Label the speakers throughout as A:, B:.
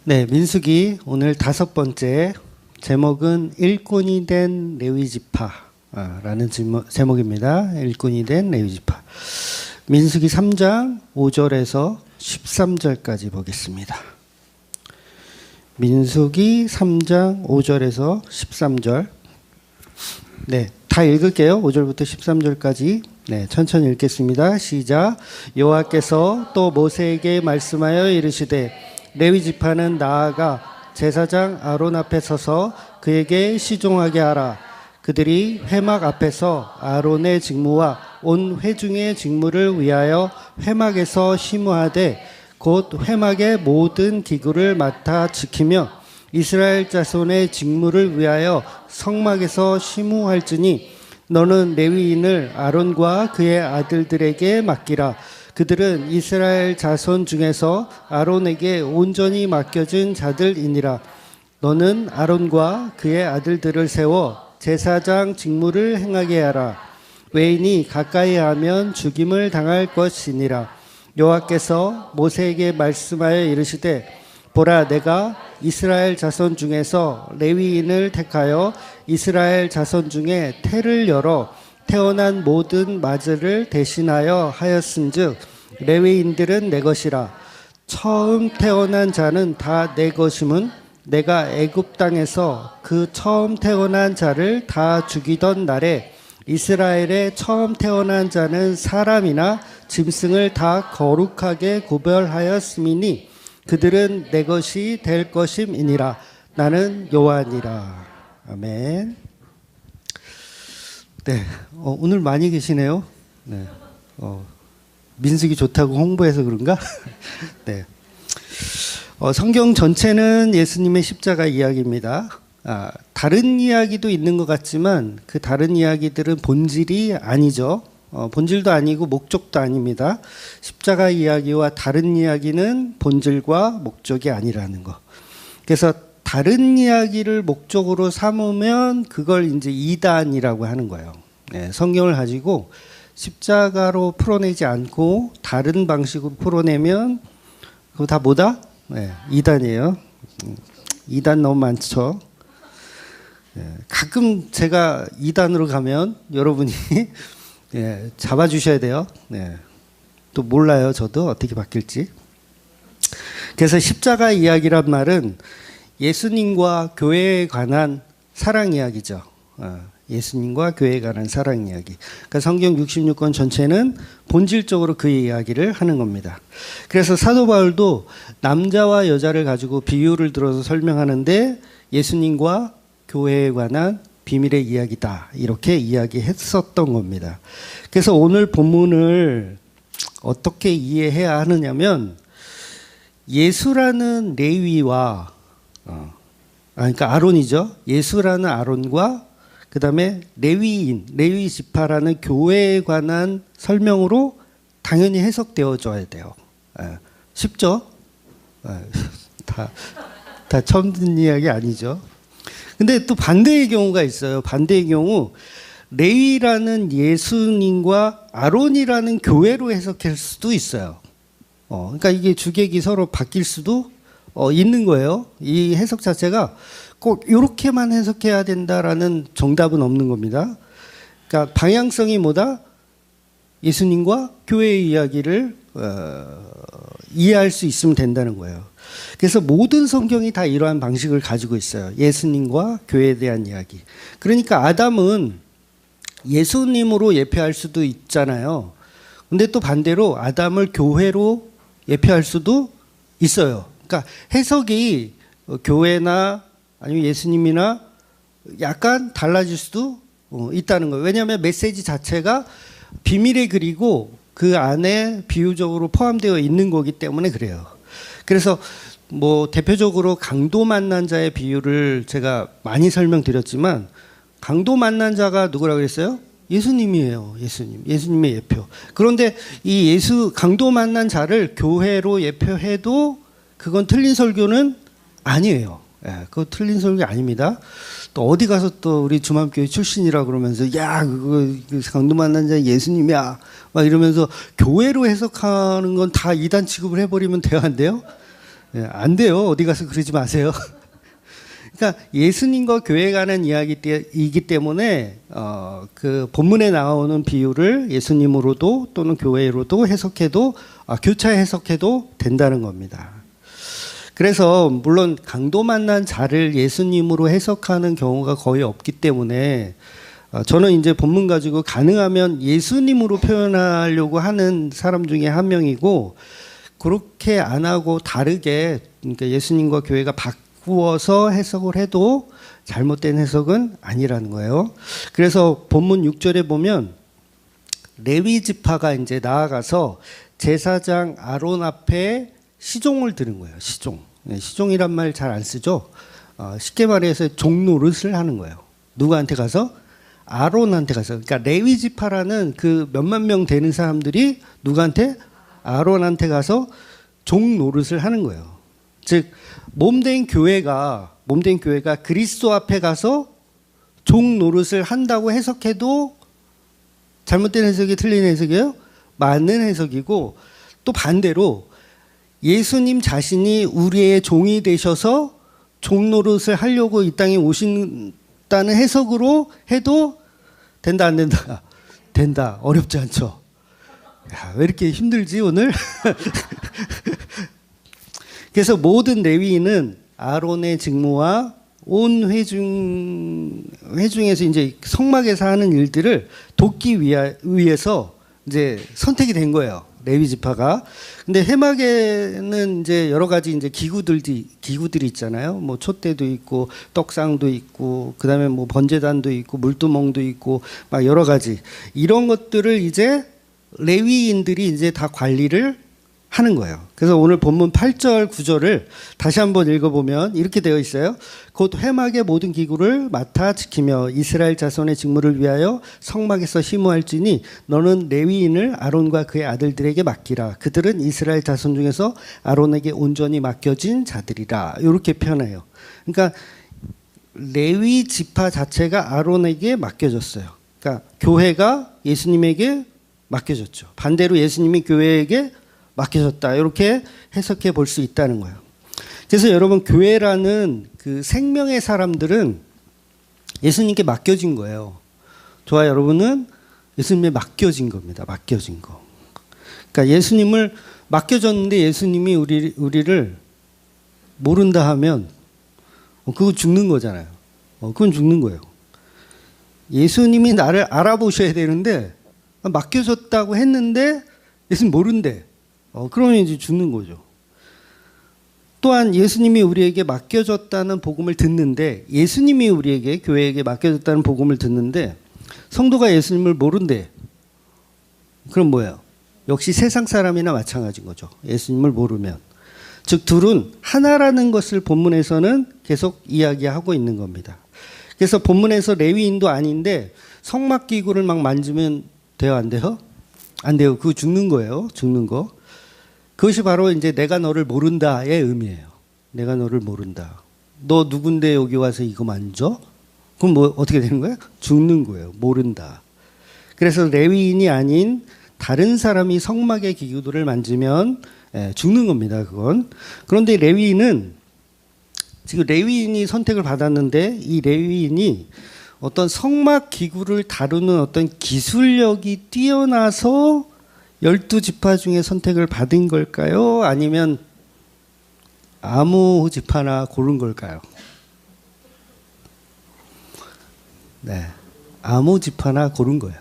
A: 네, 민수기 오늘 5번째 제목은 일꾼이 된 레위지파라는 제목입니다. 일꾼이 된 레위지파. 민수기 3장 5절에서 13절까지 보겠습니다. 민수기 3장 5절에서 13절. 네, 다 읽을게요. 5절부터 13절까지. 네, 천천히 읽겠습니다. 시작. 여호와께서 또 모세에게 말씀하여 이르시되 레위 지파는 나아가 제사장 아론 앞에 서서 그에게 시종하게 하라. 그들이 회막 앞에서 아론의 직무와 온 회중의 직무를 위하여 회막에서 심우하되 곧 회막의 모든 기구를 맡아 지키며 이스라엘 자손의 직무를 위하여 성막에서 심우할지니 너는 레위인을 아론과 그의 아들들에게 맡기라. 그들은 이스라엘 자손 중에서 아론에게 온전히 맡겨진 자들이니라. 너는 아론과 그의 아들들을 세워 제사장 직무를 행하게 하라. 외인이 가까이 하면 죽임을 당할 것이니라. 여호와께서 모세에게 말씀하여 이르시되 보라, 내가 이스라엘 자손 중에서 레위인을 택하여 이스라엘 자손 중에 태를 열어 태어난 모든 마즈를 대신하여 하였은즉 레위인들은 내 것이라. 처음 태어난 자는 다 내 것임은 내가 애굽 땅에서 그 처음 태어난 자를 다 죽이던 날에 이스라엘의 처음 태어난 자는 사람이나 짐승을 다 거룩하게 구별하였음이니 그들은 내 것이 될 것임이니라. 나는 여호와니라. 아멘. 네, 오늘 많이 계시네요. 네, 민수기 좋다고 홍보해서 그런가? 네, 성경 전체는 예수님의 십자가 이야기입니다. 다른 이야기도 있는 것 같지만 그 다른 이야기들은 본질이 아니죠. 본질도 아니고 목적도 아닙니다. 십자가 이야기와 다른 이야기는 본질과 목적이 아니라는 거. 그래서 다른 이야기를 목적으로 삼으면 그걸 이제 이단이라고 하는 거예요. 네, 성경을 가지고 십자가로 풀어내지 않고 다른 방식으로 풀어내면 그거 다 뭐다? 네, 이단이에요. 이단 너무 많죠. 네, 가끔 제가 이단으로 가면 여러분이 네, 잡아주셔야 돼요. 네, 또 몰라요. 저도 어떻게 바뀔지. 그래서 십자가 이야기란 말은 예수님과 교회에 관한 사랑 이야기죠. 예수님과 교회에 관한 사랑 이야기. 그러니까 성경 66권 전체는 본질적으로 그 이야기를 하는 겁니다. 그래서 사도 바울도 남자와 여자를 가지고 비유를 들어서 설명하는데 예수님과 교회에 관한 비밀의 이야기다. 이렇게 이야기했었던 겁니다. 그래서 오늘 본문을 어떻게 이해해야 하느냐면 예수라는 레위와 그러니까 아론이죠. 예수라는 아론과 그 다음에 레위인, 레위 지파라는 교회에 관한 설명으로 당연히 해석되어져야 돼요. 쉽죠? 다 처음 듣는 이야기 아니죠. 근데 또 반대의 경우가 있어요. 반대의 경우 레위라는 예수님과 아론이라는 교회로 해석할 수도 있어요. 그러니까 이게 주객이 서로 바뀔 수도 있는 거예요. 이 해석 자체가 꼭 이렇게만 해석해야 된다라는 정답은 없는 겁니다. 그러니까 방향성이 뭐다? 예수님과 교회의 이야기를 이해할 수 있으면 된다는 거예요. 그래서 모든 성경이 다 이러한 방식을 가지고 있어요. 예수님과 교회에 대한 이야기. 그러니까 아담은 예수님으로 예표할 수도 있잖아요. 근데 또 반대로 아담을 교회로 예표할 수도 있어요. 그러니까 해석이 교회나 아니면 예수님이나 약간 달라질 수도 있다는 거예요. 왜냐하면 메시지 자체가 비밀의 글이고 그 안에 비유적으로 포함되어 있는 거기 때문에 그래요. 그래서 뭐 대표적으로 강도 만난 자의 비유를 제가 많이 설명드렸지만 강도 만난 자가 누구라고 그랬어요? 예수님이에요. 예수님의 예표. 그런데 이 강도 만난 자를 교회로 예표해도 그건 틀린 설교는 아니에요. 그거 틀린 설교 아닙니다. 또 어디 가서 또 우리 주맘교회 출신이라 그러면서 야 그거 강도 만난 자 예수님이야 막 이러면서 교회로 해석하는 건 다 이단 취급을 해버리면 돼요, 안 돼요? 예, 안 돼요. 어디 가서 그러지 마세요. 그러니까 예수님과 교회 가는 이야기이기 때문에 그 본문에 나오는 비유를 예수님으로도 또는 교회로도 해석해도 교차 해석해도 된다는 겁니다. 그래서 물론 강도 만난 자를 예수님으로 해석하는 경우가 거의 없기 때문에 저는 이제 본문 가지고 가능하면 예수님으로 표현하려고 하는 사람 중에 한 명이고, 그렇게 안 하고 다르게, 그러니까 예수님과 교회가 바꾸어서 해석을 해도 잘못된 해석은 아니라는 거예요. 그래서 본문 6절에 보면 레위 지파가 이제 나아가서 제사장 아론 앞에 시종을 드는 거예요. 시종이란 말 잘 안 쓰죠. 쉽게 말해서 종노릇을 하는 거예요. 누구한테 가서? 아론한테 가서. 그러니까 레위 지파라는 그 몇만 명 되는 사람들이 누구한테? 아론한테 가서 종노릇을 하는 거예요. 즉 몸된 교회가 그리스도 앞에 가서 종노릇을 한다고 해석해도 잘못된 해석이 틀린 해석이에요? 맞는 해석이고, 또 반대로 예수님 자신이 우리의 종이 되셔서 종노릇을 하려고 이 땅에 오신다는 해석으로 해도 된다, 안 된다? 된다. 어렵지 않죠? 야, 왜 이렇게 힘들지 오늘? 그래서 모든 레위인은 아론의 직무와 온 회중에서 이제 성막에서 하는 일들을 돕기 위해서 이제 선택이 된 거예요. 레위 지파가. 근데 회막에는 이제 여러 가지 이제 기구들이 있잖아요. 뭐 촛대도 있고 떡상도 있고 그다음에 뭐 번제단도 있고 물두멍도 있고 막 여러 가지 이런 것들을 이제 레위인들이 이제 다 관리를 하는 거예요. 그래서 오늘 본문 8절 9절을 다시 한번 읽어보면 이렇게 되어 있어요. 곧 회막의 모든 기구를 맡아 지키며 이스라엘 자손의 직무를 위하여 성막에서 힘무할지니 너는 레위인을 아론과 그의 아들들에게 맡기라. 그들은 이스라엘 자손 중에서 아론에게 온전히 맡겨진 자들이라. 이렇게 표현해요. 그러니까 레위 지파 자체가 아론에게 맡겨졌어요. 그러니까 교회가 예수님에게 맡겨졌죠. 반대로 예수님이 교회에게 맡겨졌다. 이렇게 해석해 볼 수 있다는 거예요. 그래서 여러분 교회라는 그 생명의 사람들은 예수님께 맡겨진 거예요. 저와 여러분은 예수님에 맡겨진 겁니다. 맡겨진 거. 그러니까 예수님을 맡겨졌는데 예수님이 우리를 모른다 하면 그거 죽는 거잖아요. 그건 죽는 거예요. 예수님이 나를 알아보셔야 되는데 맡겨졌다고 했는데 예수님 모른대. 그러면 이제 죽는 거죠. 또한 예수님이 우리에게 맡겨졌다는 복음을 듣는데, 예수님이 우리에게 교회에게 맡겨졌다는 복음을 듣는데 성도가 예수님을 모른대. 그럼 뭐예요? 역시 세상 사람이나 마찬가지인 거죠. 예수님을 모르면. 즉 둘은 하나라는 것을 본문에서는 계속 이야기하고 있는 겁니다. 그래서 본문에서 레위인도 아닌데 성막 기구를 막 만지면 돼요, 안 돼요? 안 돼요. 그거 죽는 거예요. 죽는 거. 그것이 바로 이제 내가 너를 모른다의 의미예요. 내가 너를 모른다. 너 누군데 여기 와서 이거 만져? 그럼 뭐 어떻게 되는 거야? 죽는 거예요. 모른다. 그래서 레위인이 아닌 다른 사람이 성막의 기구들을 만지면 죽는 겁니다. 그건. 그런데 레위인은 지금 레위인이 선택을 받았는데 이 레위인이 어떤 성막 기구를 다루는 어떤 기술력이 뛰어나서 12지파 중에 선택을 받은 걸까요? 아니면 아무 지파나 고른 걸까요? 네, 아무 지파나 고른 거예요.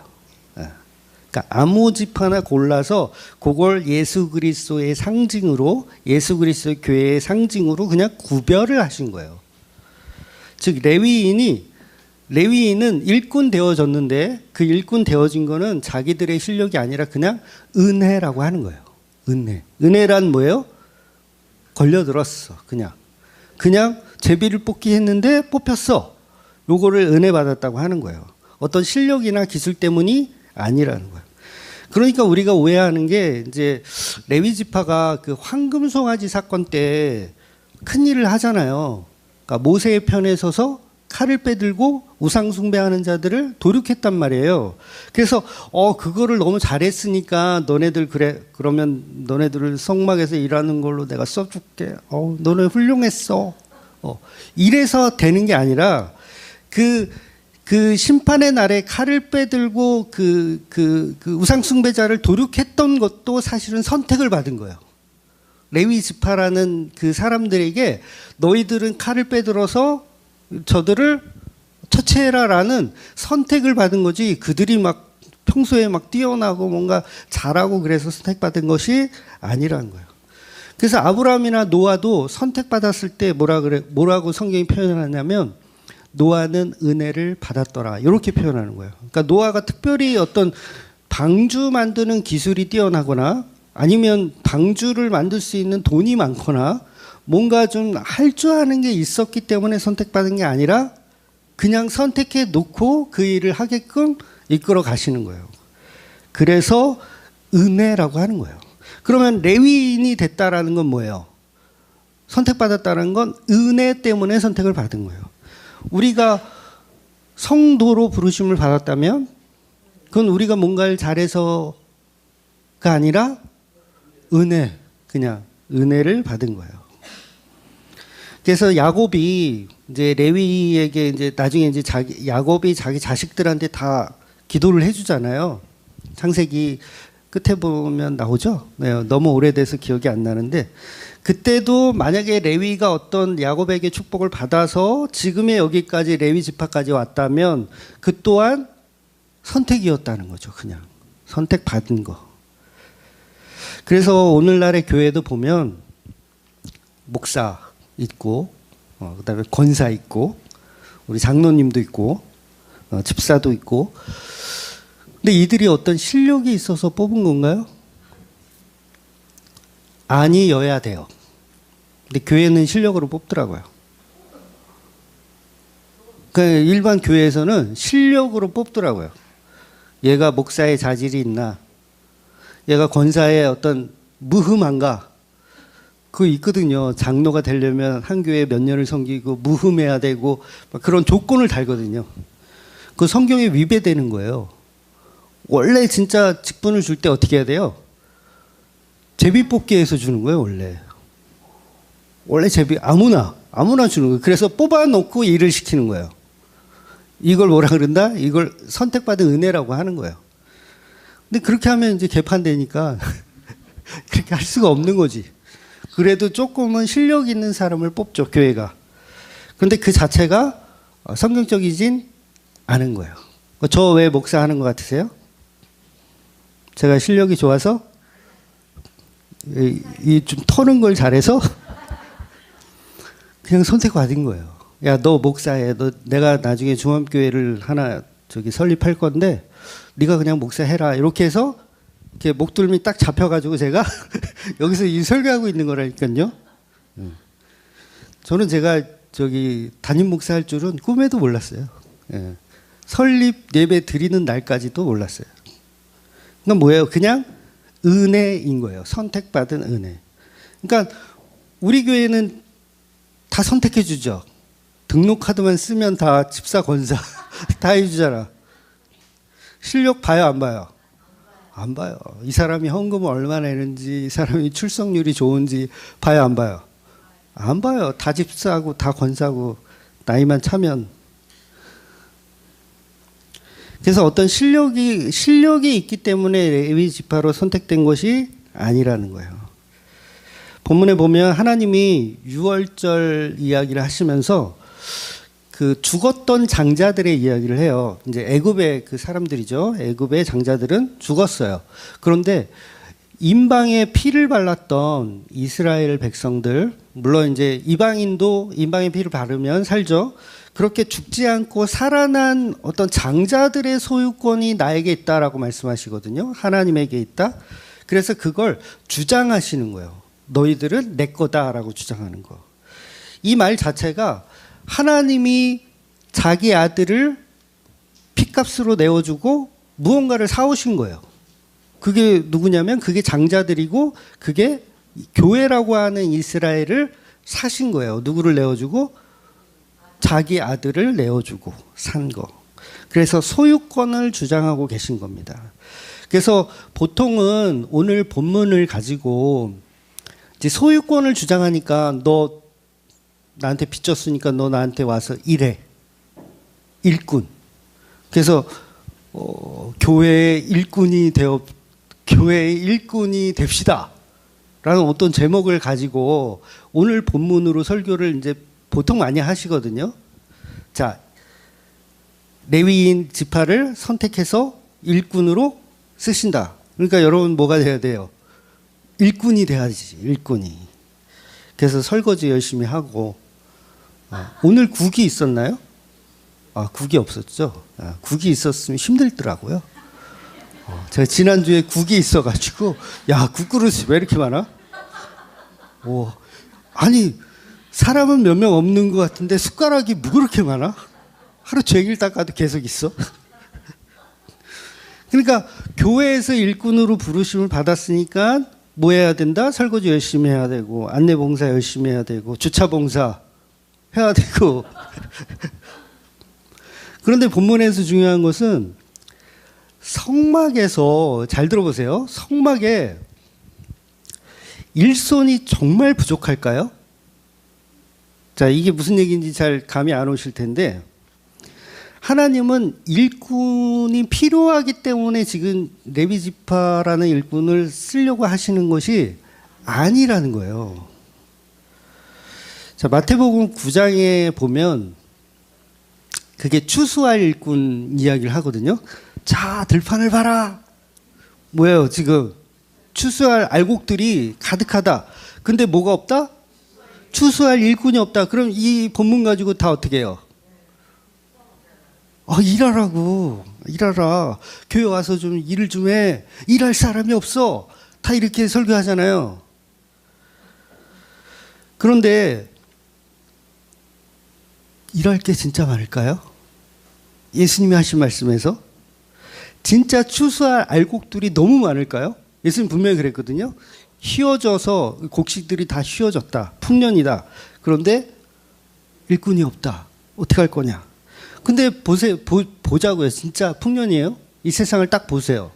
A: 그러니까 아무 지파나 골라서 그걸 예수 그리스도의 상징으로, 예수 그리스도의 교회의 상징으로 그냥 구별을 하신 거예요. 즉 레위인은 일꾼 되어졌는데 그 일꾼 되어진 거는 자기들의 실력이 아니라 그냥 은혜라고 하는 거예요. 은혜란 뭐예요? 걸려들었어. 그냥 제비를 뽑기 했는데 뽑혔어. 요거를 은혜 받았다고 하는 거예요. 어떤 실력이나 기술 때문이 아니라는 거예요. 그러니까 우리가 오해하는 게 이제 레위 지파가 그 황금 송아지 사건 때 큰 일을 하잖아요. 그러니까 모세의 편에 서서 칼을 빼들고 우상 숭배하는 자들을 도륙했단 말이에요. 그래서 그거를 너무 잘했으니까 너네들 그래 그러면 너네들을 성막에서 일하는 걸로 내가 써줄게. 너네 훌륭했어. 이래서 되는 게 아니라 그 심판의 날에 칼을 빼들고 그 우상 숭배자를 도륙했던 것도 사실은 선택을 받은 거예요. 레위 지파라는 그 사람들에게 너희들은 칼을 빼들어서 저들을 처치해라라는 선택을 받은 거지, 그들이 막 평소에 막 뛰어나고 뭔가 잘하고 그래서 선택받은 것이 아니라는 거예요. 그래서 아브라함이나 노아도 선택받았을 때 뭐라고 성경이 표현하냐면 노아는 은혜를 받았더라, 이렇게 표현하는 거예요. 그러니까 노아가 특별히 어떤 방주 만드는 기술이 뛰어나거나 아니면 방주를 만들 수 있는 돈이 많거나 뭔가 좀 할 줄 아는 게 있었기 때문에 선택받은 게 아니라 그냥 선택해 놓고 그 일을 하게끔 이끌어 가시는 거예요. 그래서 은혜라고 하는 거예요. 그러면 레위인이 됐다라는 건 뭐예요? 선택받았다는 건 은혜 때문에 선택을 받은 거예요. 우리가 성도로 부르심을 받았다면 그건 우리가 뭔가를 잘해서가 아니라 그냥 은혜를 받은 거예요. 그래서 야곱이 이제 레위에게 이제 나중에 이제 야곱이 자기 자식들한테 다 기도를 해주잖아요. 창세기 끝에 보면 나오죠. 네, 너무 오래돼서 기억이 안 나는데 그때도 만약에 레위가 어떤 야곱에게 축복을 받아서 지금의 여기까지 레위 지파까지 왔다면 그 또한 선택이었다는 거죠. 그냥 선택받은 거. 그래서 오늘날의 교회도 보면 목사 있고 그다음에 권사 있고 우리 장로님도 있고 집사도 있고, 근데 이들이 어떤 실력이 있어서 뽑은 건가요? 아니어야 돼요. 근데 교회는 실력으로 뽑더라고요. 그러니까 일반 교회에서는 실력으로 뽑더라고요. 얘가 목사의 자질이 있나, 얘가 권사의 어떤 무흠한가, 그거 있거든요. 장로가 되려면 한 교회 몇 년을 섬기고 무흠해야 되고 그런 조건을 달거든요. 그 성경에 위배되는 거예요. 원래 진짜 직분을 줄 때 어떻게 해야 돼요? 제비뽑기에서 주는 거예요. 원래 제비 아무나 주는 거예요. 그래서 뽑아놓고 일을 시키는 거예요. 이걸 뭐라 그런다? 이걸 선택받은 은혜라고 하는 거예요. 근데 그렇게 하면 이제 개판되니까 그렇게 할 수가 없는 거지. 그래도 조금은 실력 있는 사람을 뽑죠, 교회가. 그런데 그 자체가 성경적이진 않은 거예요. 저 왜 목사하는 것 같으세요? 제가 실력이 좋아서? 좀 터는 걸 잘해서? 그냥 선택받은 거예요. 야, 너 목사해. 내가 나중에 중암교회를 하나 설립할 건데 네가 그냥 목사해라. 이렇게 해서 이렇게 목둘미 딱 잡혀가지고 제가 여기서 이 설교하고 있는 거라니까요. 저는 제가 담임 목사 할 줄은 꿈에도 몰랐어요. 설립 예배 드리는 날까지도 몰랐어요. 그건 뭐예요? 그냥 은혜인 거예요. 선택받은 은혜. 그러니까 우리 교회는 다 선택해 주죠. 등록카드만 쓰면 다 집사 권사 다 해주잖아. 실력 봐요, 안 봐요? 안 봐요. 이 사람이 헌금을 얼마나 내는지, 이 사람이 출석률이 좋은지 봐요, 안 봐요? 안 봐요. 다 집사하고 다 권사고 나이만 차면. 그래서 어떤 실력이 있기 때문에 레위 지파로 선택된 것이 아니라는 거예요. 본문에 보면 하나님이 유월절 이야기를 하시면서 그 죽었던 장자들의 이야기를 해요. 이제 애굽의 그 사람들이죠. 애굽의 장자들은 죽었어요. 그런데 임방에 피를 발랐던 이스라엘 백성들, 물론 이제 이방인도 임방의 피를 바르면 살죠. 그렇게 죽지 않고 살아난 어떤 장자들의 소유권이 나에게 있다라고 말씀하시거든요. 하나님에게 있다. 그래서 그걸 주장하시는 거예요. 너희들은 내 거다라고 주장하는 거. 이 말 자체가 하나님이 자기 아들을 핏값으로 내어주고 무언가를 사오신 거예요. 그게 누구냐면 그게 장자들이고 그게 교회라고 하는 이스라엘을 사신 거예요. 누구를 내어주고? 자기 아들을 내어주고 산 거. 그래서 소유권을 주장하고 계신 겁니다. 그래서 보통은 오늘 본문을 가지고 이제 소유권을 주장하니까 너 나한테 빚졌으니까 너 나한테 와서 일해. 일꾼. 그래서 교회의 일꾼이 됩시다. 라는 어떤 제목을 가지고 오늘 본문으로 설교를 이제 보통 많이 하시거든요. 자, 레위인 지파를 선택해서 일꾼으로 쓰신다. 그러니까 여러분 뭐가 돼야 돼요? 일꾼이 돼야지, 일꾼이. 그래서 설거지 열심히 하고. 오늘 국이 있었나요? 국이 없었죠. 국이 있었으면 힘들더라고요. 제가 지난주에 국이 있어가지고, 야, 국그릇이 왜 이렇게 많아? 아니, 사람은 몇 명 없는 것 같은데 숟가락이 뭐 그렇게 많아? 하루 종일 닦아도 계속 있어. 그러니까 교회에서 일꾼으로 부르심을 받았으니까 뭐 해야 된다? 설거지 열심히 해야 되고, 안내봉사 열심히 해야 되고, 주차봉사 해야 되고. 그런데 본문에서 중요한 것은 성막에서, 잘 들어보세요. 성막에 일손이 정말 부족할까요? 자, 이게 무슨 얘기인지 잘 감이 안 오실 텐데, 하나님은 일꾼이 필요하기 때문에 지금 레위 지파라는 일꾼을 쓰려고 하시는 것이 아니라는 거예요. 자, 마태복음 9장에 보면 그게 추수할 일꾼 이야기를 하거든요. 자, 들판을 봐라. 뭐예요, 지금? 추수할 알곡들이 가득하다. 근데 뭐가 없다? 추수할 일꾼이 없다. 그럼 이 본문 가지고 다 어떻게 해요? 일하라고. 일하라. 교회 와서 좀 일을 좀 해. 일할 사람이 없어. 다 이렇게 설교하잖아요. 그런데 일할 게 진짜 많을까요? 예수님이 하신 말씀에서 진짜 추수할 알곡들이 너무 많을까요? 예수님 분명히 그랬거든요. 휘어져서 곡식들이 다 휘어졌다. 풍년이다. 그런데 일꾼이 없다. 어떻게 할 거냐? 근데 보자고요. 진짜 풍년이에요. 이 세상을 딱 보세요.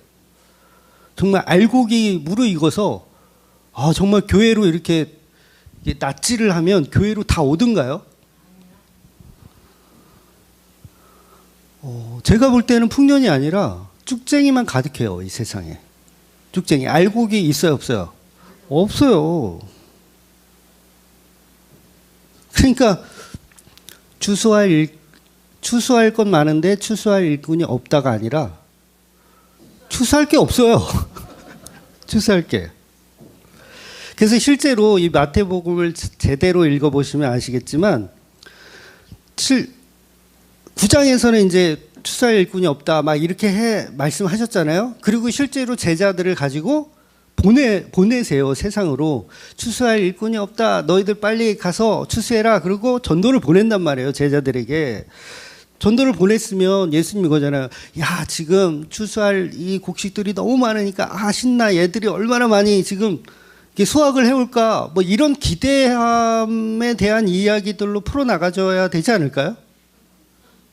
A: 정말 알곡이 무르익어서 정말 교회로 이렇게 낫지를 하면 교회로 다 오든가요? 제가 볼 때는 풍년이 아니라 쭉쟁이만 가득해요. 이 세상에. 쭉쟁이. 알곡이 있어요, 없어요? 없어요. 그러니까 추수할 건 많은데 추수할 일꾼이 없다가 아니라 추수할 게 없어요. 추수할 게. 그래서 실제로 이 마태복음을 제대로 읽어보시면 아시겠지만 9장에서는 이제 추수할 일꾼이 없다 막 이렇게 말씀하셨잖아요. 그리고 실제로 제자들을 가지고 보내세요. 세상으로. 추수할 일꾼이 없다. 너희들 빨리 가서 추수해라. 그리고 전도를 보낸단 말이에요. 제자들에게. 전도를 보냈으면 예수님 이거잖아요. 야, 지금 추수할 이 곡식들이 너무 많으니까 신나. 얘들이 얼마나 많이 지금 수확을 해올까. 뭐 이런 기대함에 대한 이야기들로 풀어나가줘야 되지 않을까요?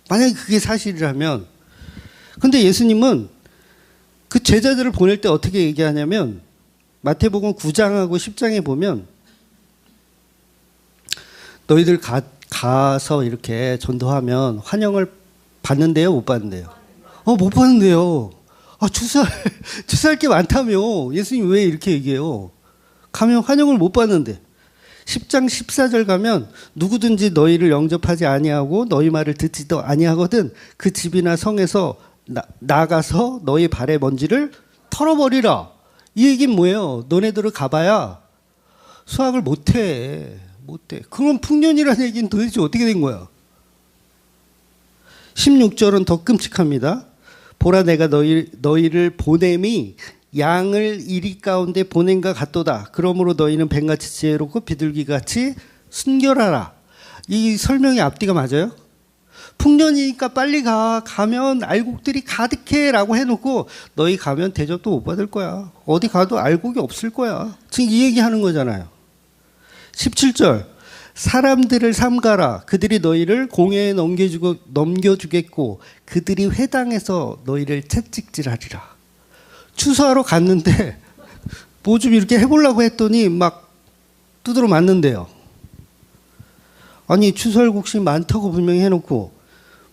A: 만약에 그게 사실이라면. 근데 예수님은 그 제자들을 보낼 때 어떻게 얘기하냐면 마태복음 9장하고 10장에 보면 너희들 가서 이렇게 전도하면 환영을 받는데요, 못 받는데요? 못 받는데요. 추수할 게 많다며. 예수님 왜 이렇게 얘기해요? 가면 환영을 못 받는데. 10장 14절 가면 누구든지 너희를 영접하지 아니하고 너희 말을 듣지도 아니하거든 그 집이나 성에서 나가서 너희 발의 먼지를 털어버리라. 이 얘기는 뭐예요? 너네들을 가봐야 수확을 못해. 그럼 풍년이라는 얘기는 도대체 어떻게 된 거야? 16절은 더 끔찍합니다. 보라 내가 너희를 보냄이 양을 이리 가운데 보냄과 같도다. 그러므로 너희는 뱀같이 지혜롭고 비둘기같이 순결하라. 이 설명이 앞뒤가 맞아요? 풍년이니까 빨리 가면 알곡들이 가득해 라고 해놓고 너희 가면 대접도 못 받을 거야. 어디 가도 알곡이 없을 거야. 지금 이 얘기하는 거잖아요. 17절 사람들을 삼가라. 그들이 너희를 공회에 넘겨주겠고 그들이 회당에서 너희를 채찍질하리라. 추수하러 갔는데 뭐 좀 이렇게 해보려고 했더니 막 두드러 맞는데요. 아니 추수할 곡식이 많다고 분명히 해놓고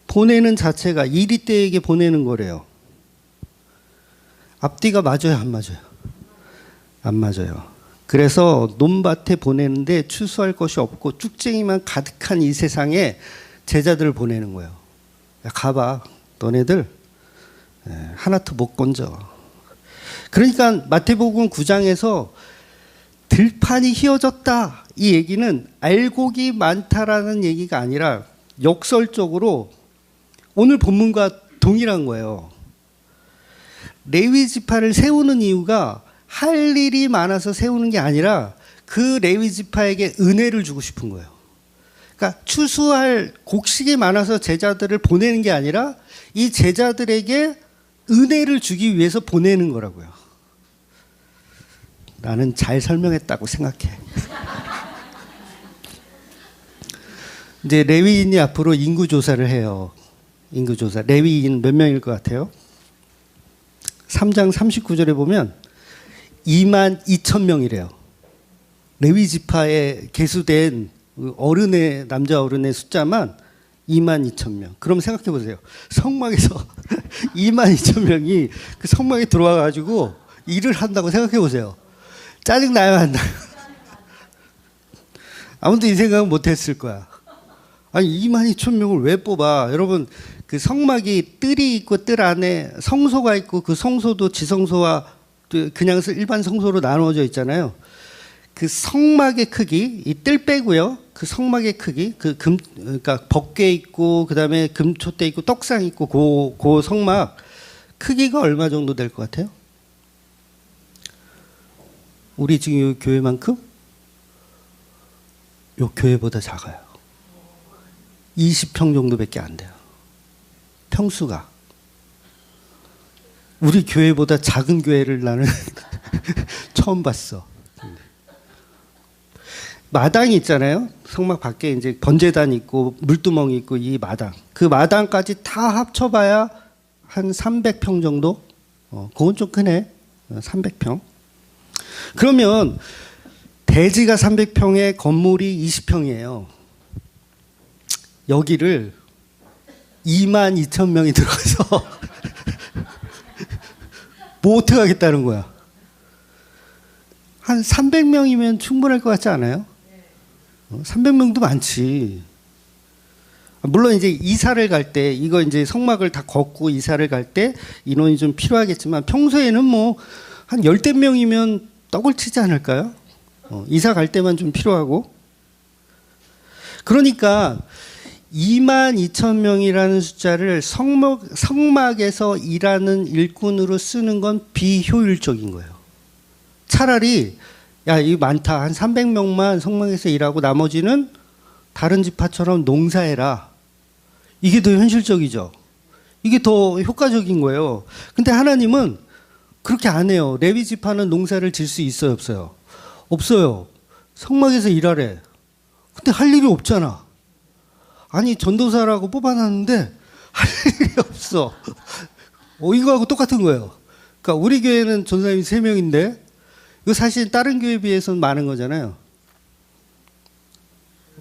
A: 보내는 자체가 이리떼에게 보내는 거래요. 앞뒤가 맞아요, 안 맞아요? 안 맞아요. 그래서 논밭에 보내는데 추수할 것이 없고 쭉쟁이만 가득한 이 세상에 제자들을 보내는 거예요. 야, 가봐. 너네들 하나도 못 건져. 그러니까 마태복음 9장에서 들판이 휘어졌다. 이 얘기는 알곡이 많다라는 얘기가 아니라 역설적으로 오늘 본문과 동일한 거예요. 레위 지파를 세우는 이유가 할 일이 많아서 세우는 게 아니라 그 레위 지파에게 은혜를 주고 싶은 거예요. 그러니까 추수할 곡식이 많아서 제자들을 보내는 게 아니라 이 제자들에게 은혜를 주기 위해서 보내는 거라고요. 나는 잘 설명했다고 생각해. 이제 레위인이 앞으로 인구 조사를 해요. 인구 조사. 레위인 몇 명일 것 같아요? 3장 39절에 보면 2만 2천 명이래요. 레위 지파에 계수된 어른의 남자 어른의 숫자만 2만 2천 명. 그럼 생각해 보세요. 성막에서 2만 2천 명이 그 성막에 들어와 가지고 일을 한다고 생각해 보세요. 짜증 나요, 안 나요? 아무도 이 생각은 못 했을 거야. 아니 2만 2천 명을 왜 뽑아? 여러분 그 성막이 뜰이 있고 뜰 안에 성소가 있고 그 성소도 지성소와 그냥 일반 성소로 나누어져 있잖아요. 그 성막의 크기, 이 뜰 빼고요. 그 성막의 크기, 그러니까 법궤 있고 그다음에 금촛대 있고 떡상 있고 그 성막 크기가 얼마 정도 될 것 같아요? 우리 지금 이 교회만큼? 이 교회보다 작아요. 20평 정도밖에 안 돼요. 평수가. 우리 교회보다 작은 교회를 나는 처음 봤어. 마당이 있잖아요. 성막 밖에 이제 번제단 있고 물두멍이 있고 이 마당. 그 마당까지 다 합쳐봐야 한 300평 정도? 그건 좀 크네. 300평. 그러면 대지가 300평에 건물이 20평이에요. 여기를 2만 2천 명이 들어가서 뭐 어떻게 하겠다는 거야? 한 300명이면 충분할 것 같지 않아요? 300명도 많지. 물론 이제 이사를 갈 때 이거 이제 성막을 다 걷고 이사를 갈 때 인원이 좀 필요하겠지만 평소에는 뭐 한 10대명이면 떡을 치지 않을까요? 이사 갈 때만 좀 필요하고. 그러니까 2만 2천 명이라는 숫자를 성막에서 일하는 일꾼으로 쓰는 건 비효율적인 거예요. 차라리 야, 이거 많다. 한 300명만 성막에서 일하고 나머지는 다른 지파처럼 농사해라. 이게 더 현실적이죠. 이게 더 효과적인 거예요. 근데 하나님은 그렇게 안 해요. 레위 지파는 농사를 질 수 있어요, 없어요? 없어요. 성막에서 일하래. 근데 할 일이 없잖아. 아니 전도사라고 뽑아놨는데 할 일이 없어. 이거하고 똑같은 거예요. 그러니까 우리 교회는 전사님이 3명인데 이거 사실 다른 교회에 비해서는 많은 거잖아요.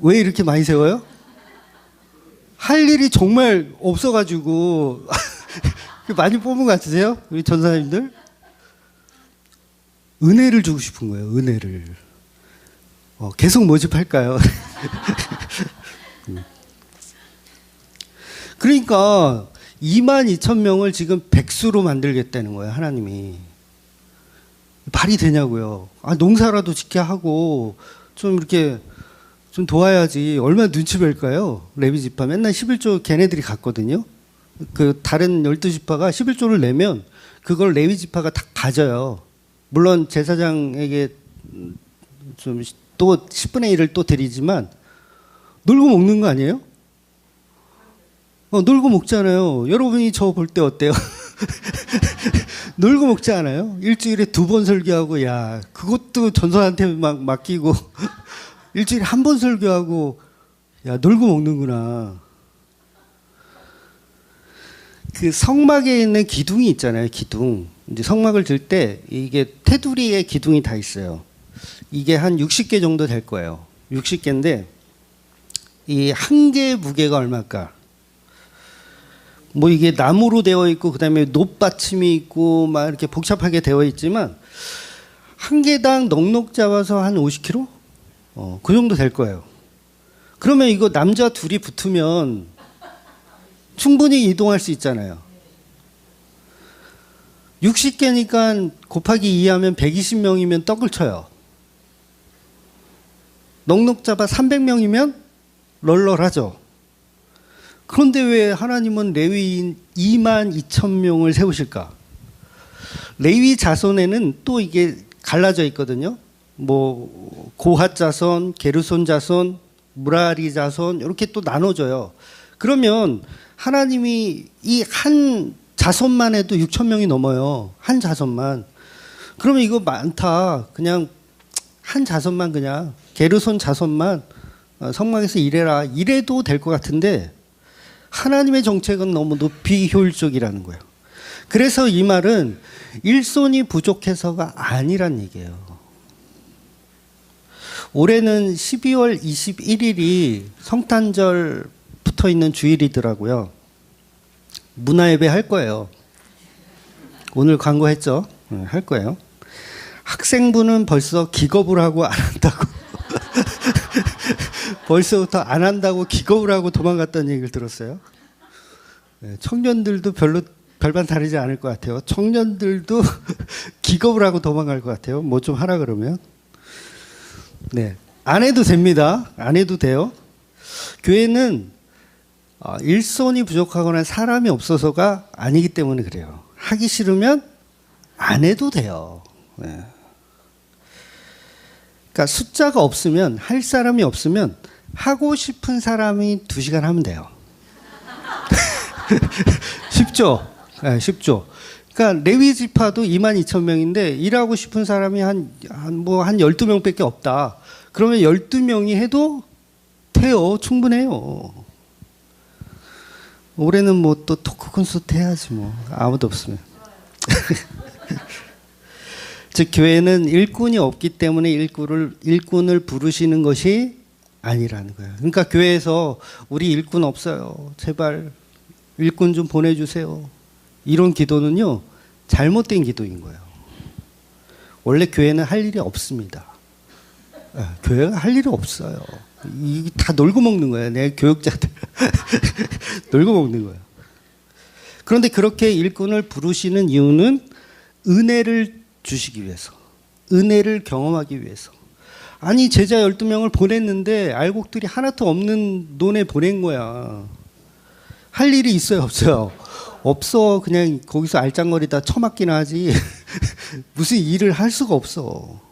A: 왜 이렇게 많이 세워요? 할 일이 정말 없어가지고 많이 뽑은 것 같으세요? 우리 전사님들? 은혜를 주고 싶은 거예요. 은혜를. 계속 모집할까요? 그러니까 2만 2천 명을 지금 백수로 만들겠다는 거예요. 하나님이. 말이 되냐고요. 농사라도 짓게 하고 좀 이렇게 좀 도와야지. 얼마나 눈치 뵐까요? 레위 지파 맨날 11조 걔네들이 갔거든요. 그 다른 12지파가 11조를 내면 그걸 레위 지파가 다 가져요. 물론 제사장에게 좀 또 10분의 1을 또 드리지만 놀고 먹는 거 아니에요? 놀고 먹잖아요. 여러분이 저 볼 때 어때요? 놀고 먹지 않아요? 일주일에 2번 설교하고, 야, 그것도 전선한테 막 맡기고, 일주일에 한 번 설교하고 야 놀고 먹는구나. 그 성막에 있는 기둥이 있잖아요. 기둥. 이제 성막을 들 때 이게 테두리에 기둥이 다 있어요. 이게 한 60개 정도 될 거예요. 60개인데 이 한 개의 무게가 얼마일까? 뭐 이게 나무로 되어 있고 그다음에 놋받침이 있고 막 이렇게 복잡하게 되어 있지만 한 개당 넉넉 잡아서 한 50kg? 그 정도 될 거예요. 그러면 이거 남자 둘이 붙으면 충분히 이동할 수 있잖아요. 60개니까 곱하기 2 하면 120명이면 떡을 쳐요. 넉넉 잡아 300명이면 널널하죠. 그런데 왜 하나님은 레위인 22,000명을 세우실까? 레위 자손에는 또 이게 갈라져 있거든요. 뭐 고핫 자손, 게르손 자손, 무라리 자손 이렇게 또 나눠져요. 그러면 하나님이 이 한 자손만 해도 6,000명이 넘어요. 한 자손만. 그러면 이거 많다. 그냥 한 자손만 그냥 게르손 자손만 성막에서 일해라. 이래도 될 것 같은데 하나님의 정책은 너무도 비효율적이라는 거예요. 그래서 이 말은 일손이 부족해서가 아니란 얘기예요. 올해는 12월 21일이 성탄절 붙어 있는 주일이더라고요. 문화예배 할 거예요. 오늘 광고했죠? 할 거예요. 학생부는 벌써 기겁을 하고 안 한다고. 벌써부터 안 한다고 기겁을 하고 도망갔다는 얘기를 들었어요. 청년들도 별반 다르지 않을 것 같아요. 청년들도 기겁을 하고 도망갈 것 같아요. 뭐 좀 하라 그러면. 네, 안 해도 됩니다. 안 해도 돼요. 교회는 일손이 부족하거나 사람이 없어서가 아니기 때문에 그래요. 하기 싫으면 안 해도 돼요. 네. 그러니까 숫자가 없으면, 할 사람이 없으면 하고 싶은 사람이 2시간 하면 돼요. 쉽죠? 네, 쉽죠. 그러니까 레위 지파도 22,000명인데 일하고 싶은 사람이 한 12명밖에 없다. 그러면 12명이 해도 돼요. 충분해요. 올해는 뭐 또 토크 콘서트 해야지 뭐. 아무도 없으면. 즉 교회는 일꾼이 없기 때문에 일꾼을 부르시는 것이 아니라는 거예요. 그러니까 교회에서 우리 일꾼 없어요. 제발 일꾼 좀 보내주세요. 이런 기도는요. 잘못된 기도인 거예요. 원래 교회는 할 일이 없습니다. 교회가 할 일이 없어요. 이게 다 놀고 먹는 거예요. 내 교육자들. 놀고 먹는 거예요. 그런데 그렇게 일꾼을 부르시는 이유는 은혜를 주시기 위해서. 은혜를 경험하기 위해서. 아니 제자 12명을 보냈는데 알곡들이 하나도 없는 논에 보낸 거야. 할 일이 있어요? 없어요? 없어. 그냥 거기서 알짱거리다 처맞기나 하지. 무슨 일을 할 수가 없어.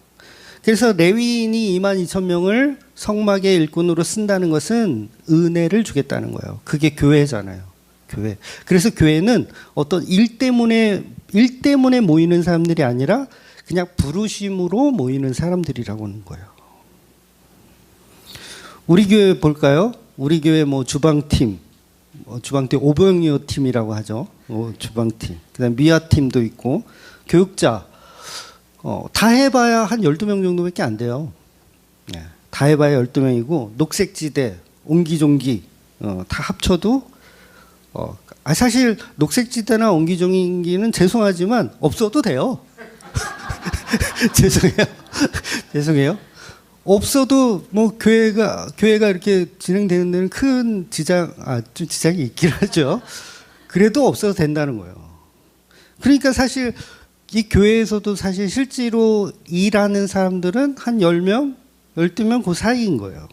A: 그래서 레위인이 22,000명을 성막의 일꾼으로 쓴다는 것은 은혜를 주겠다는 거예요. 그게 교회잖아요. 교회. 그래서 교회는 어떤 일 때문에 모이는 사람들이 아니라 그냥 부르심으로 모이는 사람들이라고 하는 거예요. 우리 교회 볼까요? 우리 교회 뭐 주방팀, 주방팀 오병이어 팀이라고 하죠. 주방팀. 그다음 미아팀도 있고 교육자. 다 해봐야 한 12명 정도밖에 안 돼요. 네. 다 해봐야 12명이고 녹색지대, 옹기종기 다 합쳐도 사실 녹색지대나 옹기종기는 죄송하지만 없어도 돼요. 죄송해요. 없어도 뭐 교회가 이렇게 진행되는 데는 큰 좀 지장이 있긴 하죠. 그래도 없어도 된다는 거예요. 그러니까 사실 이 교회에서도 사실 실제로 일하는 사람들은 한 10명, 12명 그 사이인 거예요.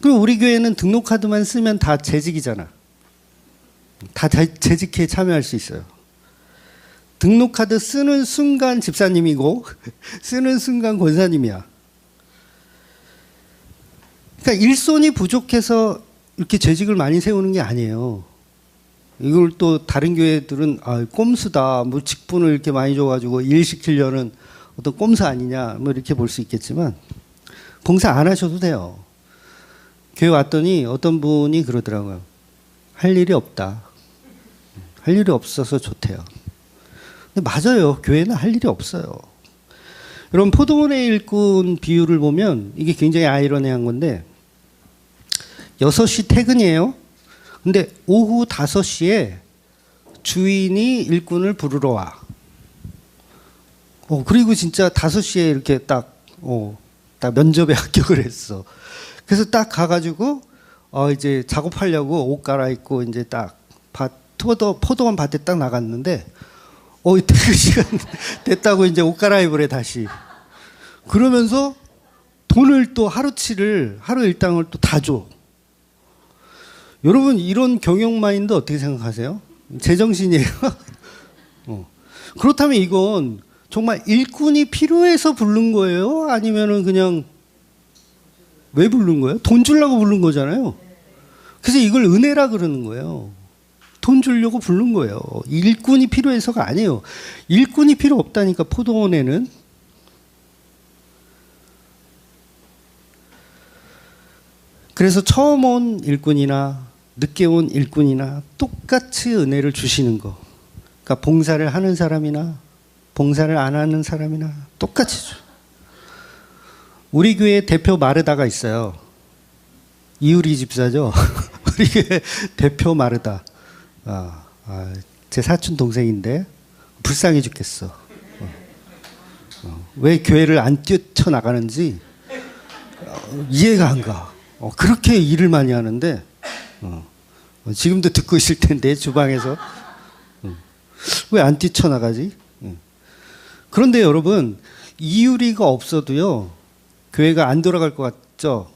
A: 그리고 우리 교회는 등록카드만 쓰면 다 재직이잖아. 다 재직에 참여할 수 있어요. 등록카드 쓰는 순간 집사님이고 쓰는 순간 권사님이야. 그러니까 일손이 부족해서 이렇게 재직을 많이 세우는 게 아니에요. 이걸 또 다른 교회들은 꼼수다, 뭐 직분을 이렇게 많이 줘가지고 일 시키려는 어떤 꼼수 아니냐, 뭐 이렇게 볼 수 있겠지만 봉사 안 하셔도 돼요. 교회 왔더니 어떤 분이 그러더라고요. 할 일이 없다. 할 일이 없어서 좋대요. 근데 맞아요. 교회는 할 일이 없어요. 여러분, 포도원의 일꾼 비유를 보면 이게 굉장히 아이러니한 건데 6시 퇴근이에요. 근데 오후 5시에 주인이 일꾼을 부르러 와. 그리고 진짜 5시에 이렇게 딱 면접에 합격을 했어. 그래서 딱 가가지고 이제 작업하려고 옷 갈아입고 이제 딱 포도원 밭에 딱 나갔는데 퇴근 시간 됐다고 이제 옷 갈아입으래 다시. 그러면서 돈을 또 하루 일당을 또 다 줘. 여러분, 이런 경영 마인드 어떻게 생각하세요? 제정신이에요? 그렇다면 이건 정말 일꾼이 필요해서 부른 거예요? 아니면은 그냥 왜 부른 거예요? 돈 주려고 부른 거잖아요. 그래서 이걸 은혜라 그러는 거예요. 돈 주려고 부른 거예요. 일꾼이 필요해서가 아니에요. 일꾼이 필요 없다니까, 포도원에는. 그래서 처음 온 일꾼이나 늦게 온 일꾼이나 똑같이 은혜를 주시는 거. 그러니까 봉사를 하는 사람이나 봉사를 안 하는 사람이나 똑같이 줘. 우리 교회 대표 마르다가 있어요. 이유리 집사죠. 우리 교회 대표 마르다. 제 사촌 동생인데 불쌍해 죽겠어. 왜 교회를 안 뛰쳐나가는지 이해가 안 가. 그렇게 일을 많이 하는데 지금도 듣고 있을 텐데 주방에서 왜 안 뛰쳐나가지? 그런데 여러분, 이유리가 없어도요 교회가 안 돌아갈 것 같죠?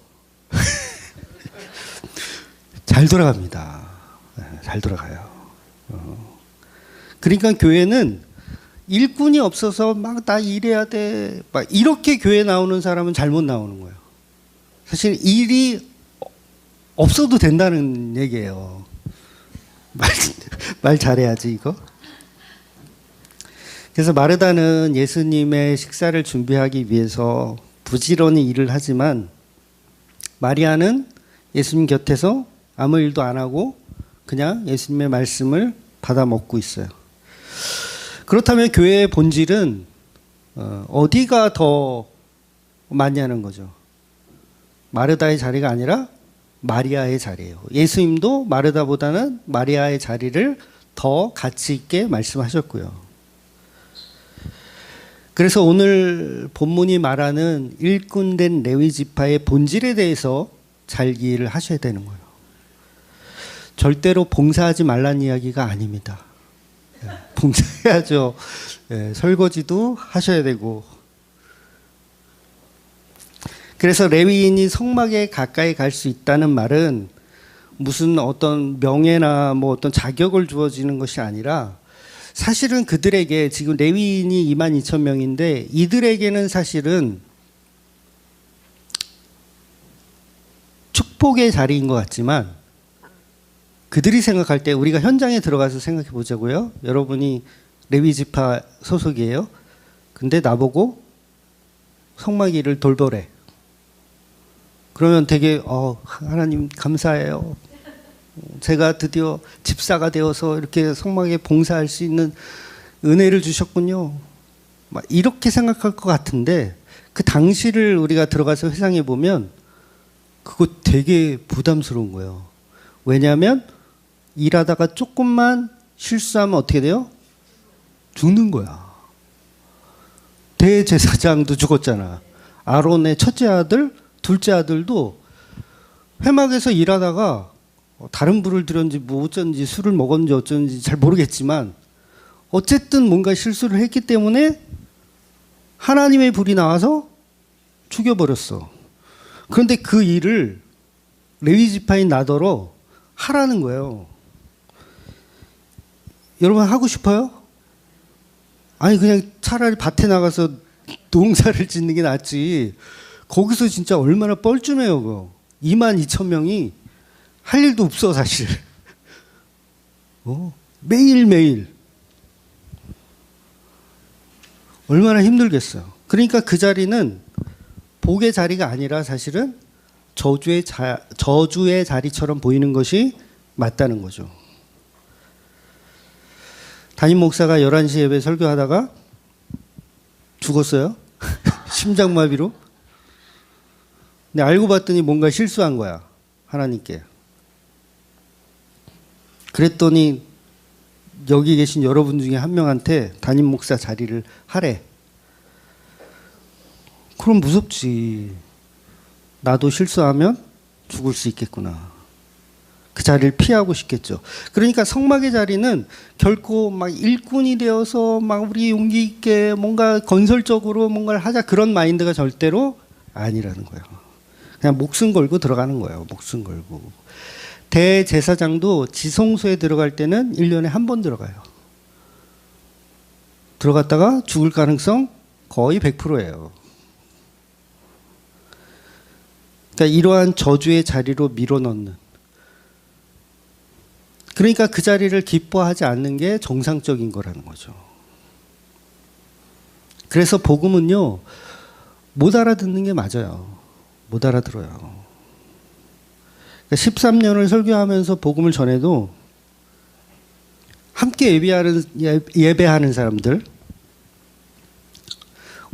A: 잘 돌아갑니다. 잘 돌아가요. 그러니까 교회는 일꾼이 없어서 막 나 일해야 돼, 막 이렇게 교회 나오는 사람은 잘못 나오는 거예요. 사실 일이 없어도 된다는 얘기예요. 말 잘해야지 이거. 그래서 마르다는 예수님의 식사를 준비하기 위해서 부지런히 일을 하지만 마리아는 예수님 곁에서 아무 일도 안 하고 그냥 예수님의 말씀을 받아 먹고 있어요. 그렇다면 교회의 본질은 어디가 더 많이 하는 거죠? 마르다의 자리가 아니라 마리아의 자리예요. 예수님도 마르다보다는 마리아의 자리를 더 가치 있게 말씀하셨고요. 그래서 오늘 본문이 말하는 일꾼된 레위 지파의 본질에 대해서 잘 이해를 하셔야 되는 거예요. 절대로 봉사하지 말라는 이야기가 아닙니다. 봉사해야죠. 설거지도 하셔야 되고. 그래서 레위인이 성막에 가까이 갈 수 있다는 말은 무슨 어떤 명예나 뭐 어떤 자격을 주어지는 것이 아니라 사실은 그들에게 지금 레위인이 22,000명인데 이들에게는 사실은 축복의 자리인 것 같지만 그들이 생각할 때 우리가 현장에 들어가서 생각해 보자고요. 여러분이 레위 지파 소속이에요. 근데 나보고 성막 일을 돌보래. 그러면 되게 하나님 감사해요. 제가 드디어 집사가 되어서 이렇게 성막에 봉사할 수 있는 은혜를 주셨군요. 막 이렇게 생각할 것 같은데 그 당시를 우리가 들어가서 회상해 보면 그거 되게 부담스러운 거예요. 왜냐하면 일하다가 조금만 실수하면 어떻게 돼요? 죽는 거야. 대제사장도 죽었잖아. 아론의 첫째 아들, 둘째 아들도 회막에서 일하다가 다른 불을 들였는지 뭐 어쩐지 술을 먹었는지 어쩐지 잘 모르겠지만 어쨌든 뭔가 실수를 했기 때문에 하나님의 불이 나와서 죽여버렸어. 그런데 그 일을 레위 지파인 나더러 하라는 거예요. 여러분 하고 싶어요? 아니 그냥 차라리 밭에 나가서 농사를 짓는 게 낫지. 거기서 진짜 얼마나 뻘쭘해요. 그거. 22,000명이 할 일도 없어 사실. 매일매일. 얼마나 힘들겠어요. 그러니까 그 자리는 복의 자리가 아니라 사실은 저주의 자리처럼 보이는 것이 맞다는 거죠. 담임 목사가 11시 예배 설교하다가 죽었어요. 심장마비로. 근데 알고 봤더니 뭔가 실수한 거야. 하나님께. 그랬더니 여기 계신 여러분 중에 한 명한테 담임 목사 자리를 하래. 그럼 무섭지. 나도 실수하면 죽을 수 있겠구나. 그 자리를 피하고 싶겠죠. 그러니까 성막의 자리는 결코 막 일꾼이 되어서 막 우리 용기 있게 뭔가 건설적으로 뭔가를 하자 그런 마인드가 절대로 아니라는 거예요. 그냥 목숨 걸고 들어가는 거예요. 목숨 걸고. 대제사장도 지성소에 들어갈 때는 1년에 한 번 들어가요. 들어갔다가 죽을 가능성 거의 100%예요. 그러니까 이러한 저주의 자리로 밀어넣는. 그러니까 그 자리를 기뻐하지 않는 게 정상적인 거라는 거죠. 그래서 복음은요, 못 알아듣는 게 맞아요. 못 알아들어요. 그러니까 13년을 설교하면서 복음을 전해도 함께 예배하는 사람들,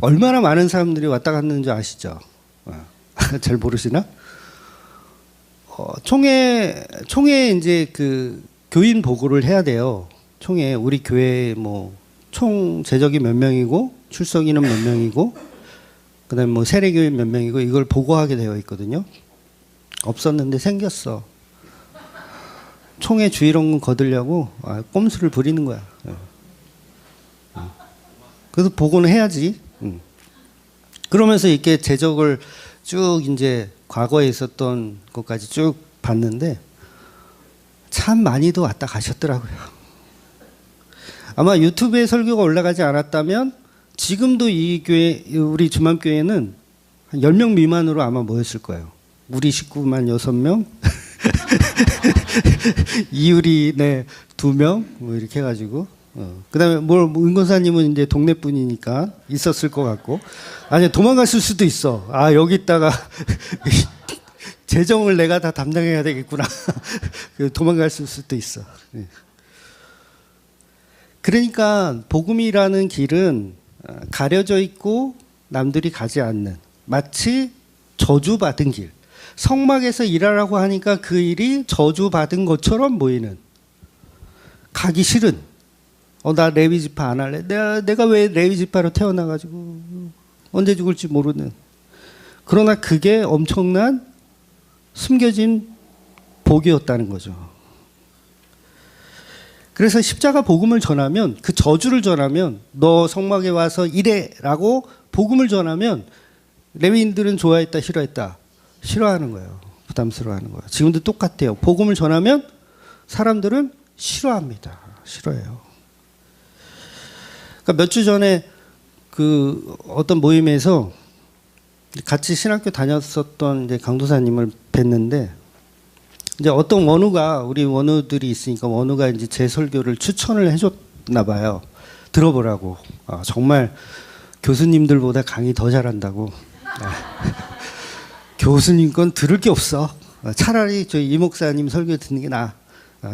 A: 얼마나 많은 사람들이 왔다 갔는지 아시죠? 잘 모르시나? 총회 이제 그 교인 보고를 해야 돼요. 총회 우리 교회 뭐 총 재적이 몇 명이고 출석인은 몇 명이고 그다음에 뭐 세례교인 몇 명이고 이걸 보고하게 되어 있거든요. 없었는데 생겼어. 총회 주의론금 거두려고 꼼수를 부리는 거야. 그래서 보고는 해야지. 그러면서 이렇게 재적을 쭉 이제 과거에 있었던 것까지 쭉 봤는데 참 많이도 왔다 가셨더라고요. 아마 유튜브에 설교가 올라가지 않았다면 지금도 이 교회, 우리 주만교회는 한 10명 미만으로 아마 모였을 거예요. 우리 식구만 6명, 이유리 네 2명 뭐 이렇게 해가지고 그다음에 은권사님은 이제 동네 분이니까 있었을 것 같고 아니 도망갔을 수도 있어. 아 여기 있다가 재정을 내가 다 담당해야 되겠구나. 도망갔을 수도 있어. 그러니까 복음이라는 길은 가려져 있고 남들이 가지 않는 마치 저주받은 길. 성막에서 일하라고 하니까 그 일이 저주받은 것처럼 보이는 가기 싫은 나 레위 지파 안 할래. 내가 왜 레위 지파로 태어나가지고 언제 죽을지 모르는. 그러나 그게 엄청난 숨겨진 복이었다는 거죠. 그래서 십자가 복음을 전하면 그 저주를 전하면 너 성막에 와서 이래라고 복음을 전하면 레위인들은 좋아했다 싫어했다 싫어하는 거예요. 부담스러워하는 거예요. 지금도 똑같아요. 복음을 전하면 사람들은 싫어합니다. 싫어해요. 그러니까 몇 주 전에 그 어떤 모임에서 같이 신학교 다녔었던 이제 강도사님을 뵀는데 이제 어떤 원우가 우리 원우들이 있으니까 원우가 이제 제 설교를 추천을 해줬나 봐요. 들어보라고. 정말 교수님들보다 강의 더 잘한다고. 교수님 건 들을 게 없어. 차라리 저희 이 목사님 설교 듣는 게 나아.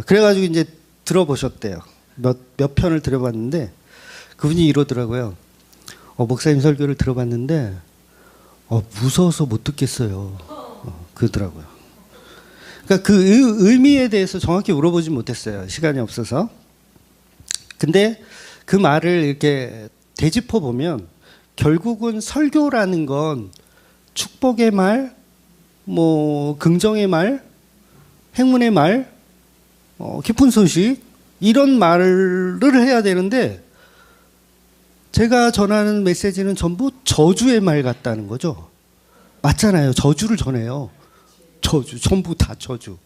A: 그래가지고 이제 들어보셨대요. 몇 편을 들어봤는데 그분이 이러더라고요. 목사님 설교를 들어봤는데 무서워서 못 듣겠어요. 그러더라고요. 그러니까 그 의미에 대해서 정확히 물어보지 못했어요. 시간이 없어서. 근데 그 말을 이렇게 되짚어 보면 결국은 설교라는 건 축복의 말, 뭐 긍정의 말, 행운의 말, 기쁜 소식 이런 말을 해야 되는데 제가 전하는 메시지는 전부 저주의 말 같다는 거죠. 맞잖아요. 저주를 전해요. 저주, 전부 다 저주.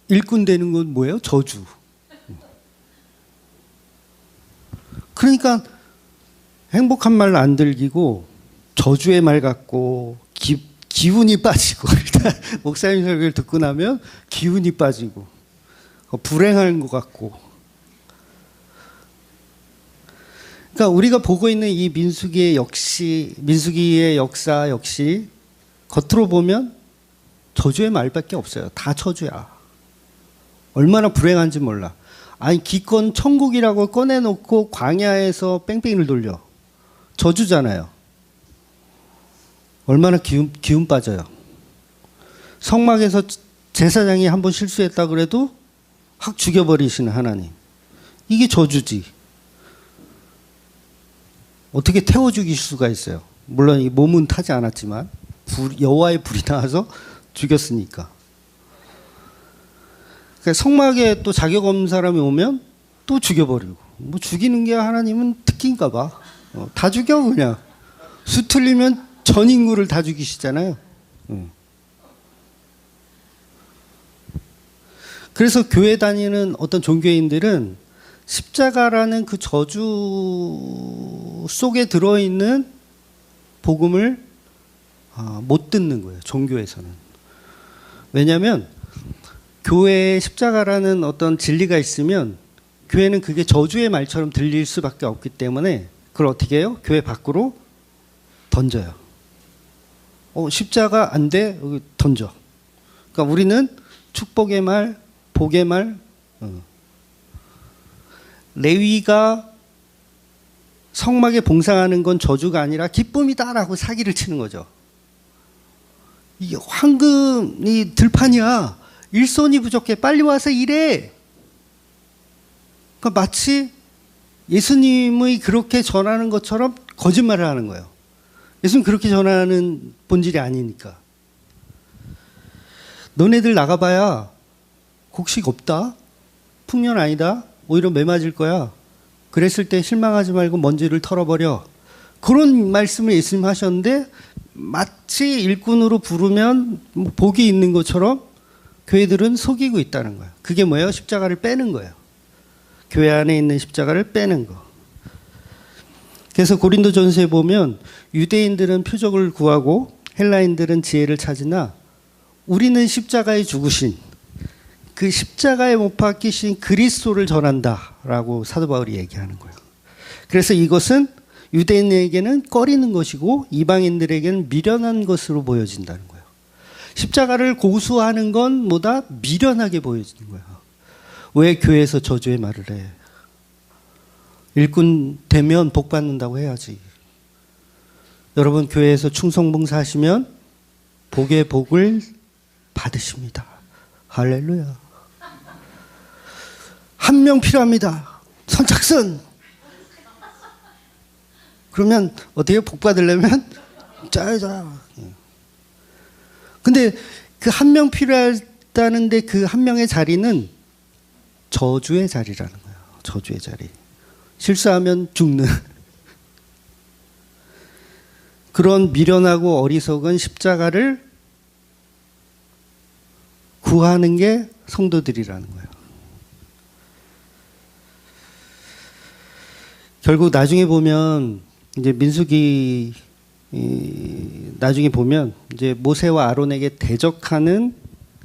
A: 일꾼 되는 건 뭐예요? 저주. 그러니까 행복한 말 안 들기고 저주의 말 같고 기운이 빠지고 일단 목사님 설교를 듣고 나면 기운이 빠지고 불행한 것 같고 그러니까 우리가 보고 있는 이 민수기의 역사 역시 겉으로 보면 저주의 말밖에 없어요. 다 저주야. 얼마나 불행한지 몰라. 아니 기껏 천국이라고 꺼내놓고 광야에서 뺑뺑이를 돌려. 저주잖아요. 얼마나 기운 빠져요. 성막에서 제사장이 한번 실수했다 그래도 확 죽여버리시는 하나님. 이게 저주지. 어떻게 태워 죽일 수가 있어요. 물론 이 몸은 타지 않았지만 여호와의 불이 나와서 죽였으니까. 그러니까 성막에 또 자격 없는 사람이 오면 또 죽여버리고. 뭐 죽이는 게 하나님은 특기인가 봐. 다 죽여 그냥. 수 틀리면 전 인구를 다 죽이시잖아요. 그래서 교회 다니는 어떤 종교인들은 십자가라는 그 저주 속에 들어있는 복음을 못 듣는 거예요. 종교에서는. 왜냐하면 교회에 십자가라는 어떤 진리가 있으면 교회는 그게 저주의 말처럼 들릴 수밖에 없기 때문에 그걸 어떻게 해요? 교회 밖으로 던져요. 십자가 안 돼? 여기 던져. 그러니까 우리는 축복의 말, 복의 말, 레위가 성막에 봉사하는 건 저주가 아니라 기쁨이다라고 사기를 치는 거죠. 이게 황금이 들판이야. 일손이 부족해. 빨리 와서 일해. 그러니까 마치 예수님이 그렇게 전하는 것처럼 거짓말을 하는 거예요. 예수님 그렇게 전하는 본질이 아니니까. 너네들 나가봐야 곡식 없다. 풍년 아니다. 오히려 매맞을 거야. 그랬을 때 실망하지 말고 먼지를 털어버려. 그런 말씀을 예수님 하셨는데 마치 일꾼으로 부르면 복이 있는 것처럼 교회들은 속이고 있다는 거예요. 그게 뭐예요? 십자가를 빼는 거예요. 교회 안에 있는 십자가를 빼는 거. 그래서 고린도전서에 보면 유대인들은 표적을 구하고 헬라인들은 지혜를 찾으나 우리는 십자가에 죽으신 그 십자가에 못 박히신 그리스도를 전한다라고 사도 바울이 얘기하는 거예요. 그래서 이것은 유대인에게는 꺼리는 것이고 이방인들에게는 미련한 것으로 보여진다는 거예요. 십자가를 고수하는 건 뭐다? 미련하게 보여지는 거예요. 왜 교회에서 저주의 말을 해? 일꾼 되면 복 받는다고 해야지. 여러분 교회에서 충성봉사 하시면 복의 복을 받으십니다. 할렐루야. 한 명 필요합니다. 선착순. 그러면 어떻게 복 받으려면 짜자. 근데 그 한 명 필요하다는데 그 한 명의 자리는 저주의 자리라는 거예요. 저주의 자리. 실수하면 죽는 그런 미련하고 어리석은 십자가를 구하는 게 성도들이라는 거예요. 결국 나중에 보면 이제 민수기 나중에 보면 이제 모세와 아론에게 대적하는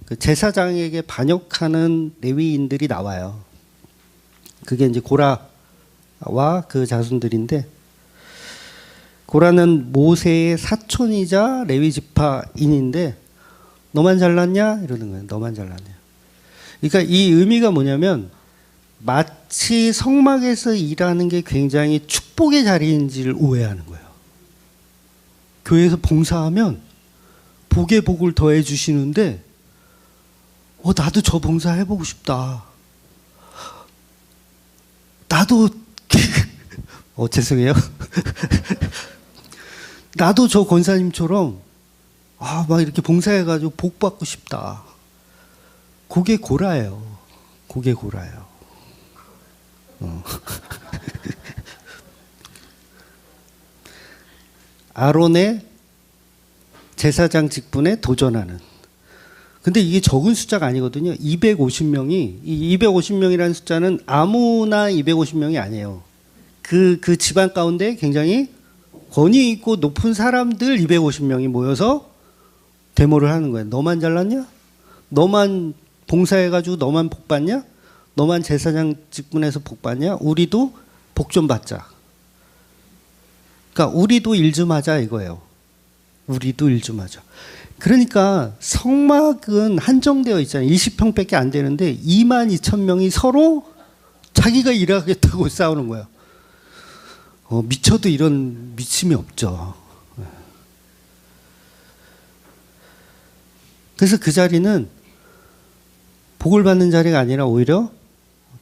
A: 그 제사장에게 반역하는 레위인들이 나와요. 그게 이제 고라와 그 자손들인데 고라는 모세의 사촌이자 레위 지파인인데 너만 잘났냐? 이러는 거예요. 너만 잘났냐? 그러니까 이 의미가 뭐냐면 마치 성막에서 일하는 게 굉장히 축복의 자리인지를 오해하는 거예요. 교회에서 봉사하면 복의 복을 더해 주시는데 나도 저 봉사 해보고 싶다. 나도 죄송해요. 나도 저 권사님처럼 막 이렇게 봉사해가지고 복 받고 싶다. 그게 고라예요. 그게 고라예요. 아론의 제사장 직분에 도전하는. 근데 이게 적은 숫자가 아니거든요. 250명이, 이 250명이라는 숫자는 아무나 250명이 아니에요. 그 집안 가운데 굉장히 권위 있고 높은 사람들 250명이 모여서 데모를 하는 거예요. 너만 잘났냐? 너만 봉사해가지고 너만 복 받냐? 너만 제사장 직분에서 복 받냐? 우리도 복 좀 받자. 그러니까 우리도 일 좀 하자 이거예요. 우리도 일 좀 하자. 그러니까 성막은 한정되어 있잖아요. 20평밖에 안 되는데 22,000명이 서로 자기가 일하겠다고 싸우는 거예요. 미쳐도 이런 미침이 없죠. 그래서 그 자리는 복을 받는 자리가 아니라 오히려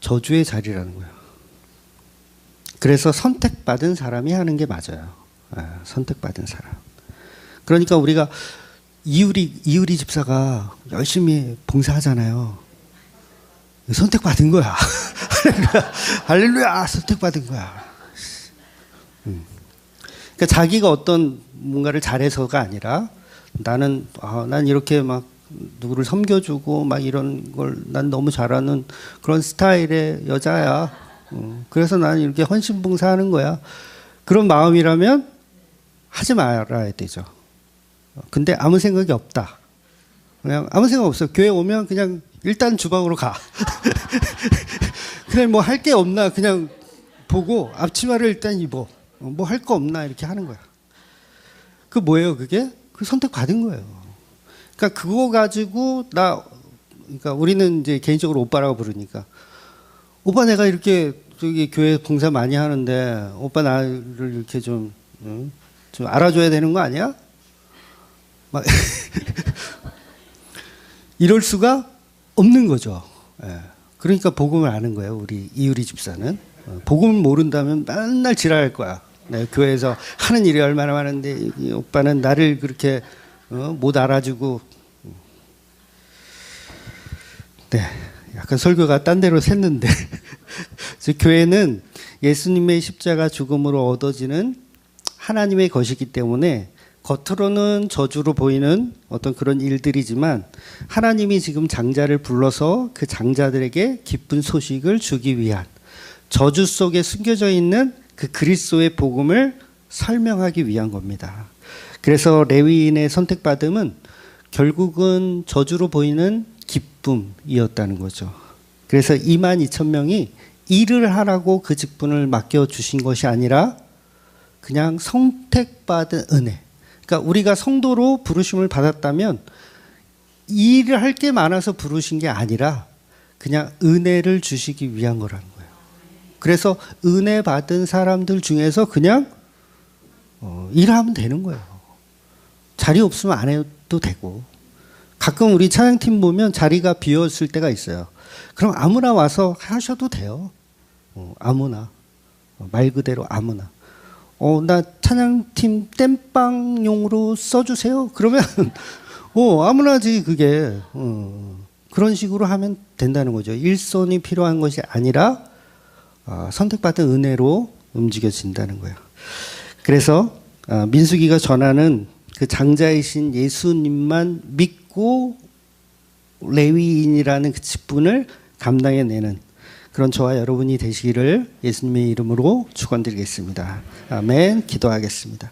A: 저주의 자리라는 거예요. 그래서 선택받은 사람이 하는 게 맞아요. 선택받은 사람. 그러니까 우리가 이유리 집사가 열심히 봉사하잖아요. 선택받은 거야. 할렐루야, 선택받은 거야. 그러니까 자기가 어떤 뭔가를 잘해서가 아니라 난 이렇게 막 누구를 섬겨주고 막 이런 걸 난 너무 잘하는 그런 스타일의 여자야. 그래서 나는 이렇게 헌신봉사하는 거야. 그런 마음이라면 하지 말아야 되죠. 근데 아무 생각이 없다. 그냥 아무 생각 없어. 교회 오면 그냥 일단 주방으로 가. 그냥 뭐 할 게 없나 그냥 보고 앞치마를 일단 입어. 뭐 할 거 없나 이렇게 하는 거야. 그 뭐예요 그게? 그 선택 받은 거예요. 그러니까 그거 가지고 그러니까 우리는 이제 개인적으로 오빠라고 부르니까 오빠 내가 이렇게 저기 교회 봉사 많이 하는데 오빠 나를 이렇게 좀 알아줘야 되는 거 아니야? 막 이럴 수가 없는 거죠. 그러니까 복음을 아는 거예요. 우리 이유리 집사는 복음을 모른다면 맨날 지랄할 거야. 교회에서 하는 일이 얼마나 많은데 이 오빠는 나를 그렇게 못 알아주고. 네, 약간 설교가 딴 데로 샜는데 교회는 예수님의 십자가 죽음으로 얻어지는 하나님의 것이기 때문에 겉으로는 저주로 보이는 어떤 그런 일들이지만 하나님이 지금 장자를 불러서 그 장자들에게 기쁜 소식을 주기 위한 저주 속에 숨겨져 있는 그 그리스도의 복음을 설명하기 위한 겁니다. 그래서 레위인의 선택받음은 결국은 저주로 보이는 기쁨이었다는 거죠. 그래서 22,000명이 일을 하라고 그 직분을 맡겨주신 것이 아니라 그냥 선택받은 은혜. 그러니까 우리가 성도로 부르심을 받았다면 일을 할 게 많아서 부르신 게 아니라 그냥 은혜를 주시기 위한 거라는 거예요. 그래서 은혜 받은 사람들 중에서 그냥 일하면 되는 거예요. 자리 없으면 안 해도 되고. 가끔 우리 찬양팀 보면 자리가 비었을 때가 있어요. 그럼 아무나 와서 하셔도 돼요. 아무나. 말 그대로 아무나. 나 찬양팀 땜빵용으로 써주세요. 그러면 아무나지 그게. 그런 식으로 하면 된다는 거죠. 일손이 필요한 것이 아니라 선택받은 은혜로 움직여진다는 거예요. 그래서 민수기가 전하는 그 장자이신 예수님만 믿고 레위인이라는 그 직분을 감당해내는 그런 저와 여러분이 되시기를 예수님의 이름으로 축원드리겠습니다. 아멘. 기도하겠습니다.